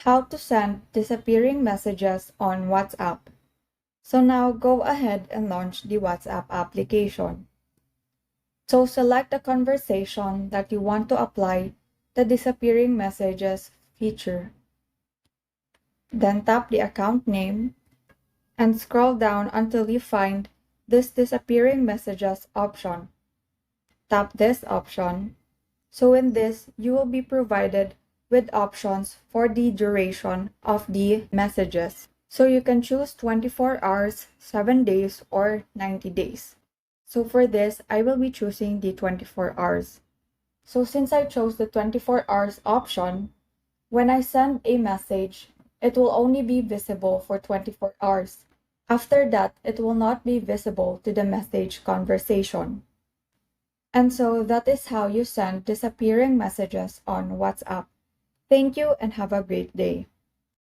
How to send disappearing messages on WhatsApp. So now go ahead and launch the WhatsApp application. So select the conversation that you want to apply the disappearing messages feature. Then tap the account name and scroll down until you find this disappearing messages option. Tap this option. So in this, you will be provided with options for the duration of the messages. So you can choose 24 hours, 7 days, or 90 days. So for this, I will be choosing the 24 hours. So since I chose the 24 hours option, when I send a message, it will only be visible for 24 hours. After that, it will not be visible to the message conversation. And so that is how you send disappearing messages on WhatsApp. Thank you and have a great day.